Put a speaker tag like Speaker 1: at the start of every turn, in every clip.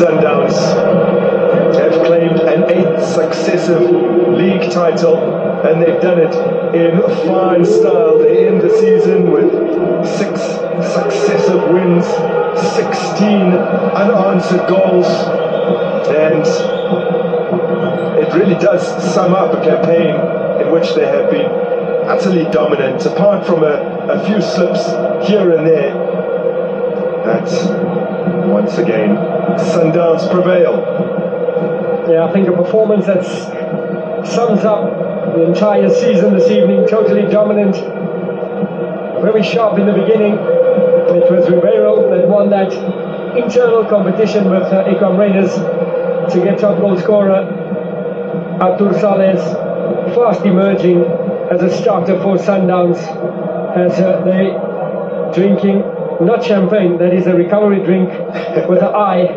Speaker 1: Sundowns have claimed an 8th successive league title, and they've done it in fine style. They end the season with 6 successive wins, 16 unanswered goals, and it really does sum up a campaign in which they have been utterly dominant, apart from a few slips here and there. But once again, Sundowns prevail.
Speaker 2: Yeah, I think a performance that sums up the entire season this evening. Totally dominant, very sharp in the beginning. It was Ribeiro that won that internal competition with Ikram Reyners to get top goal scorer. Artur Salles fast emerging as a starter for Sundowns, as they drinking not champagne, that is a recovery drink, with an eye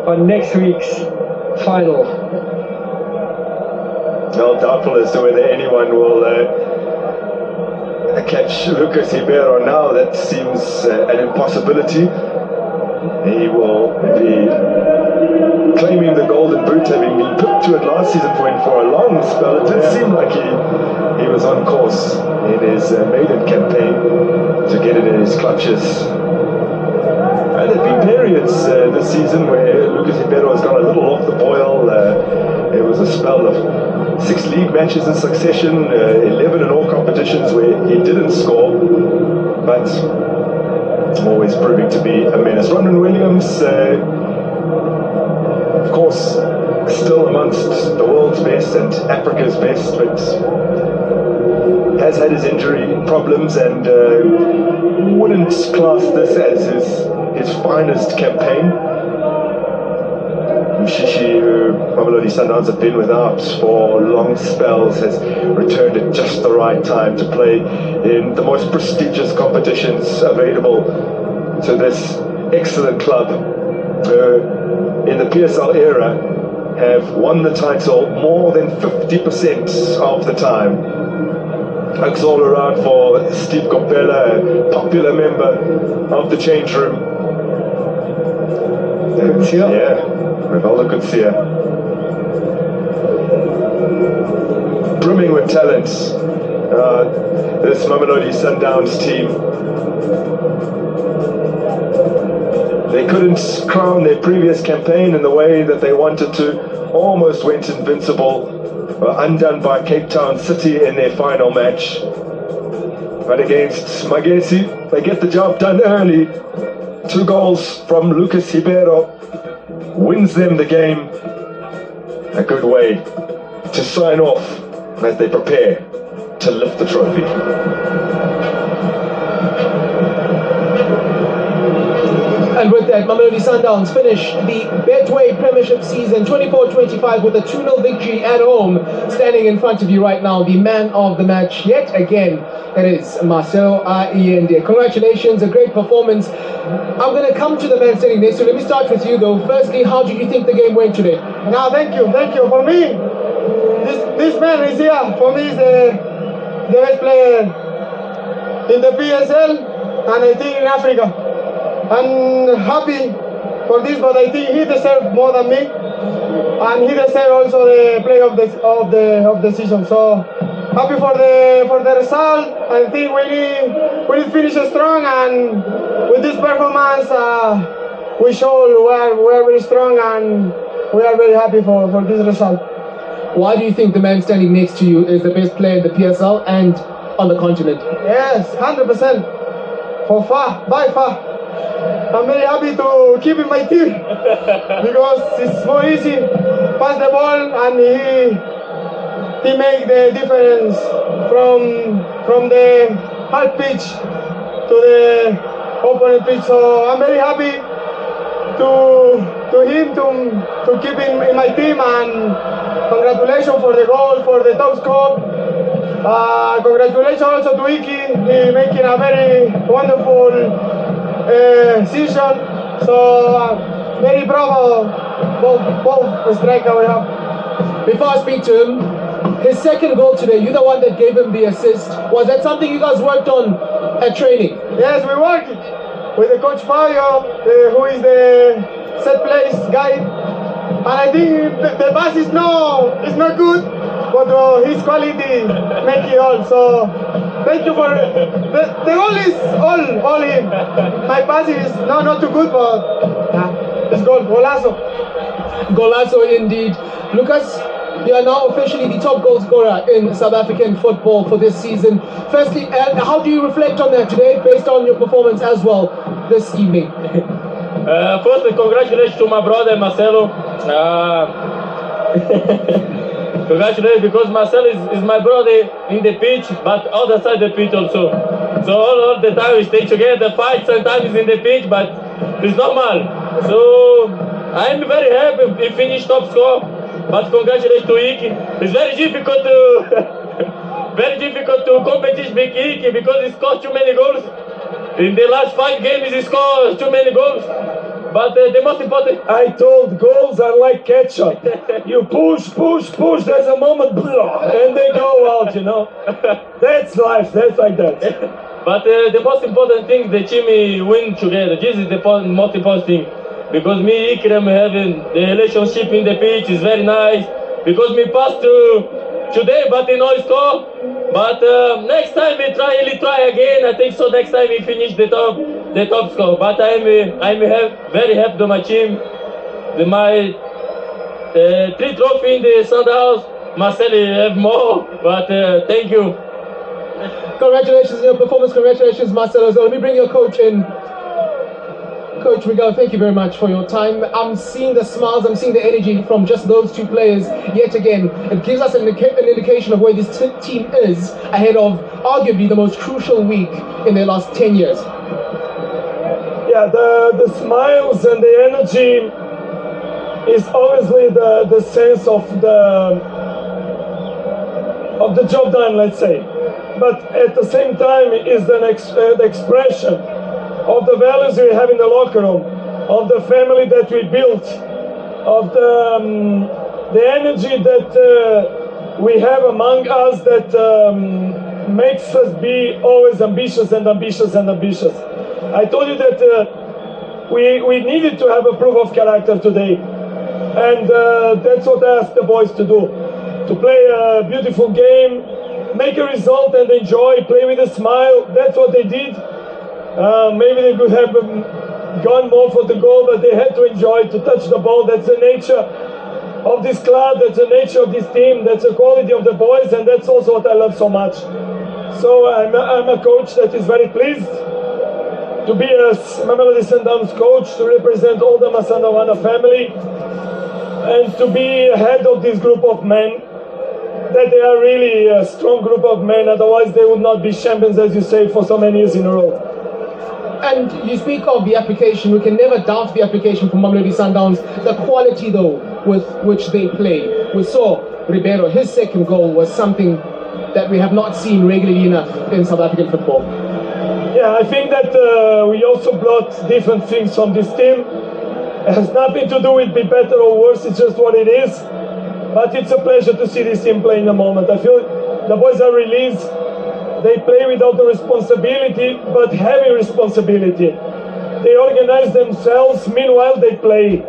Speaker 2: on next week's final.
Speaker 1: Well, doubtful as to whether anyone will catch Lucas Ribeiro now. That seems an impossibility. He will be claiming the golden boot, having been put to it last season for a long spell. It did seem like he was on course in his maiden campaign to get it in his clutches. And there have been periods this season where Lucas Ribeiro has gone a little off the boil. There was a spell of 6 league matches in succession, 11 in all competitions where he didn't score, but always proving to be a menace. Ronwen Williams, of course, still amongst the world's best and Africa's best, but has had his injury problems and wouldn't class this as his finest campaign. Mshishi, who Mamelodi Sundowns have been without for long spells, has returned at just the right time to play in the most prestigious competitions available to this excellent club. In the PSL era, have won the title more than 50% of the time. Thanks all around for Steve Kopela, a popular member of the change room. Yeah, Rivaldo Kutsia. Brimming with talent, this Mamelodi Sundowns team. They couldn't crown their previous campaign in the way that they wanted to, almost went invincible, were undone by Cape Town City in their final match. But against Magesi, they get the job done early. 2 goals from Lucas Ribeiro wins them the game. A good way to sign off as they prepare to lift the trophy.
Speaker 3: And with that, Mamelodi Sundowns finish the Betway Premiership season 24-25 with a 2-0 victory at home. Standing in front of you right now, the man of the match yet again, it is Marcelo Allende. Congratulations, a great performance. I'm going to come to the man standing next to you. Let me start with you though. Firstly, how did you think the game went today?
Speaker 4: No, thank you. For me, this man is here. For me, is the best player in the PSL and I think in Africa. I'm happy for this, but I think he deserves more than me, and he deserves also the play of the season. So happy for the result. I think we need finish strong, and with this performance, we show we are very strong, and we are very happy for this result.
Speaker 3: Why do you think the man standing next to you is the best player in the PSL and on the continent?
Speaker 4: Yes, 100%. By far. I'm very happy to keep in my team because it's more easy. Pass the ball and he make the difference from the half pitch to the opponent pitch. So I'm very happy to keep in my team, and congratulations for the goal, for the top score. Congratulations also to Iki, he making a very wonderful season, so very proud of both strikers we have.
Speaker 3: Before I speak to him, his second goal today, you're the one that gave him the assist. Was that something you guys worked on at training?
Speaker 4: Yes, we worked with the coach Fabio, who is the set plays guy, and I think the pass is not good, but his quality make it all. So thank you for the goal is all him. My pass is not too good, but it's goal, golazo.
Speaker 3: Golazo indeed. Lucas, you are now officially the top goal scorer in South African football for this season. Firstly, how do you reflect on that today, based on your performance as well this evening?
Speaker 5: Firstly, congratulations to my brother Marcelo. Congratulations, because Marcelo is my brother in the pitch, but other side the pitch also. So all the time we stay together, fight sometimes in the pitch, but it's normal. So I'm very happy we finished top score, but congratulations to Iki. It's very difficult to compete with Iki because he scored too many goals. In the last 5 games he scored too many goals. But the most important...
Speaker 1: I told goals are like ketchup. You push, there's a moment, and they go out, you know. That's life, that's like that.
Speaker 5: But the most important thing, the team win together. This is the most important thing. Because me, Ikram, having the relationship in the pitch is very nice. Because me passed today, but he no score. But next time we try again. I think so. Next time we finish the top score. But I'm very happy to my team. My 3 trophies in the Sundowns. Marcelo have more. But thank you.
Speaker 3: Congratulations on your performance. Congratulations, Marcelo. So let me bring your coach in. Coach Miguel, thank you very much for your time. I'm seeing the smiles, I'm seeing the energy from just those 2 players yet again. It gives us an indication of where this team is ahead of arguably the most crucial week in their last 10 years.
Speaker 1: Yeah, the smiles and the energy is obviously the sense of the job done, let's say. But at the same time is the expression of the values we have in the locker room, of the family that we built, of the energy that we have among us that makes us be always ambitious. I told you that we needed to have a proof of character today, and that's what I asked the boys to do, to play a beautiful game, make a result and enjoy, play with a smile. That's what they did. Maybe they could have gone more for the goal, but they had to enjoy, to touch the ball. That's the nature of this club, that's the nature of this team, that's the quality of the boys, and that's also what I love so much. So I'm a coach that is very pleased to be a Mamelodi Sundowns coach, to represent all the Masandawana family, and to be head of this group of men, that they are really a strong group of men, otherwise they would not be champions, as you say, for so many years in a row.
Speaker 3: And you speak of the application, we can never doubt the application for Mamelodi Sundowns. The quality, though, with which they play. We saw Ribeiro, his second goal was something that we have not seen regularly enough in South African football.
Speaker 1: Yeah, I think that we also brought different things from this team. It has nothing to do with be better or worse, it's just what it is. But it's a pleasure to see this team play in the moment. I feel the boys are released. They play without the responsibility, but heavy responsibility. They organize themselves, meanwhile they play.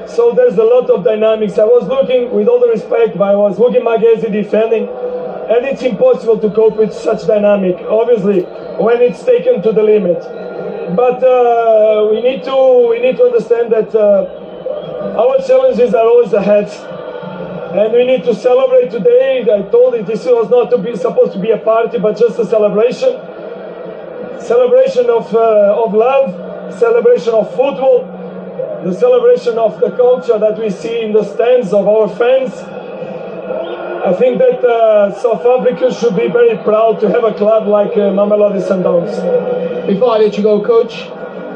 Speaker 1: So there's a lot of dynamics. I was looking, with all the respect, but I was looking Magesi defending, and it's impossible to cope with such dynamic, obviously, when it's taken to the limit. But we need to understand that our challenges are always ahead. And we need to celebrate today. I told you this was not supposed to be a party, but just a celebration. Celebration of love, celebration of football, the celebration of the culture that we see in the stands of our fans. I think that South Africa should be very proud to have a club like Mamelodi Sundowns.
Speaker 3: Before I let you go, Coach,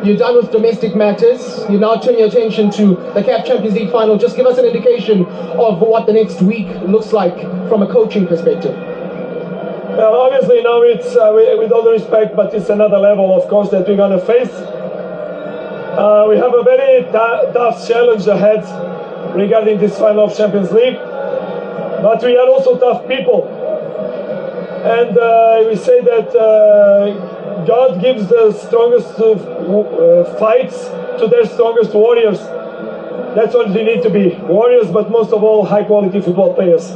Speaker 3: you're done with domestic matters. You now turn your attention to the CAF Champions League final. Just give us an indication of what the next week looks like from a coaching perspective.
Speaker 1: Well, obviously now it's, with all the respect, but it's another level, of course, that we're going to face. We have a very tough challenge ahead regarding this final of Champions League. But we are also tough people. And we say that God gives the strongest fights to their strongest warriors.
Speaker 2: That's what we need to be. Warriors, but most of all, high-quality football players.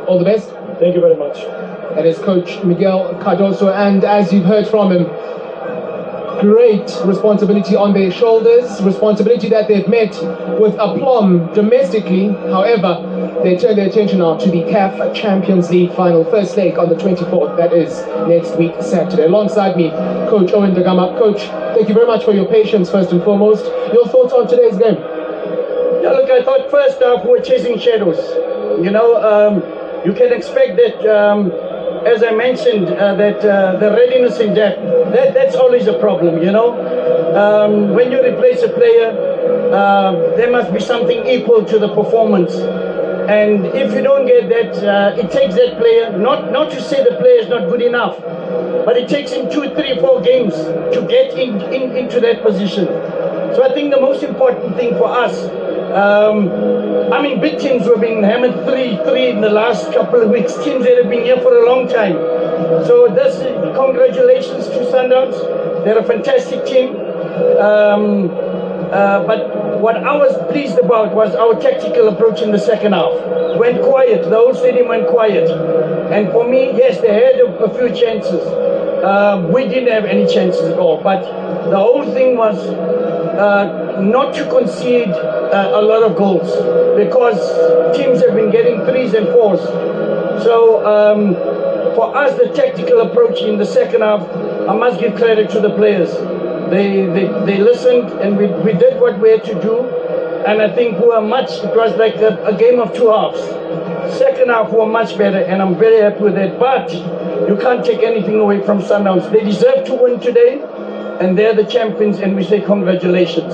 Speaker 3: All the best.
Speaker 2: Thank you very much.
Speaker 3: That is Coach Miguel Cardoso, and as you've heard from him, great responsibility on their shoulders, responsibility that they've met with aplomb domestically. However, they turn their attention now to the CAF Champions League final, first leg on the 24th, that is next week, Saturday. Alongside me, Coach Owen Da Gama. Coach, thank you very much for your patience, first and foremost. Your thoughts on today's game?
Speaker 6: Yeah, look, I thought first half we're chasing shadows. You know, you can expect that, as I mentioned, that the readiness in depth, that's always a problem, you know. When you replace a player, there must be something equal to the performance. And if you don't get that, it takes that player, not to say the player is not good enough, but it takes him 2, 3, 4 games to get into that position. So I think the most important thing for us, I mean, big teams were being hammered 3-3 in the last couple of weeks. Teams that have been here for a long time. So this, congratulations to Sundowns. They're a fantastic team. But what I was pleased about was our tactical approach in the second half. Went quiet. The whole stadium went quiet. And for me, yes, they had a few chances. We didn't have any chances at all. But the whole thing was not to concede a lot of goals, because teams have been getting 3s and 4s. So for us, the tactical approach in the second half, I must give credit to the players. They listened, and we did what we had to do. And I think we were it was like a game of 2 halves. Second half were much better, and I'm very happy with that. But you can't take anything away from Sundowns. They deserve to win today, and they're the champions, and we say congratulations.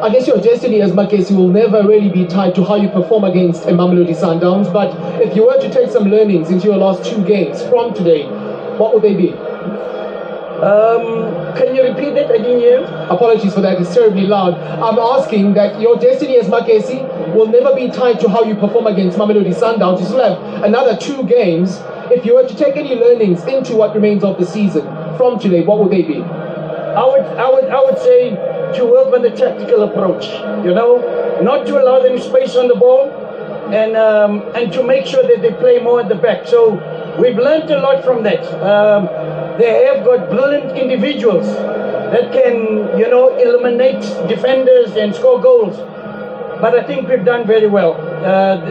Speaker 3: I guess your destiny as Magesi will never really be tied to how you perform against a Mamelodi Sundowns, but if you were to take some learnings into your last 2 games from today, what would they be?
Speaker 6: Can you repeat that? I didn't hear.
Speaker 3: Apologies for that, it's terribly loud. I'm asking that your destiny as Magesi will never be tied to how you perform against Mamelodi Sundowns. You still have another 2 games. If you were to take any learnings into what remains of the season from today, what would they be?
Speaker 6: I would say to work on the tactical approach, you know, not to allow them space on the ball, and to make sure that they play more at the back. So we've learned a lot from that. They have got brilliant individuals that can, you know, eliminate defenders and score goals. But I think we've done very well.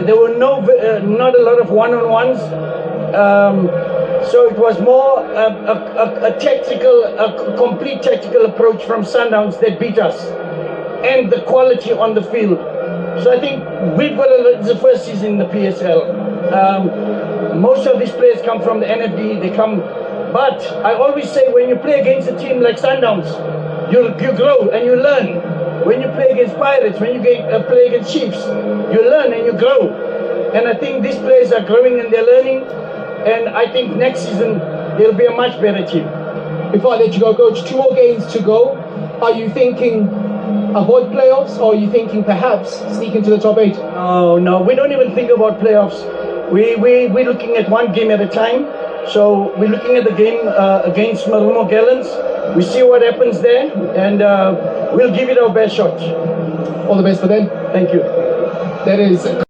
Speaker 6: There were not a lot of one-on-ones. So it was more a complete tactical approach from Sundowns that beat us, and the quality on the field. So I think we've got it's the first season in the PSL. Most of these players come from the NFD. They come, but I always say when you play against a team like Sundowns, you grow and you learn. When you play against Pirates, when you play against Chiefs, you learn and you grow. And I think these players are growing and they're learning. And I think next season, they'll be a much better team.
Speaker 3: Before I let you go, Coach, 2 more games to go. Are you thinking avoid playoffs, or are you thinking perhaps sneak into the top 8?
Speaker 6: No, we don't even think about playoffs. We're looking at 1 game at a time. So we're looking at the game against Marumo Gallants. We see what happens there, and we'll give it our best shot.
Speaker 3: All the best for them.
Speaker 6: Thank you.
Speaker 3: That is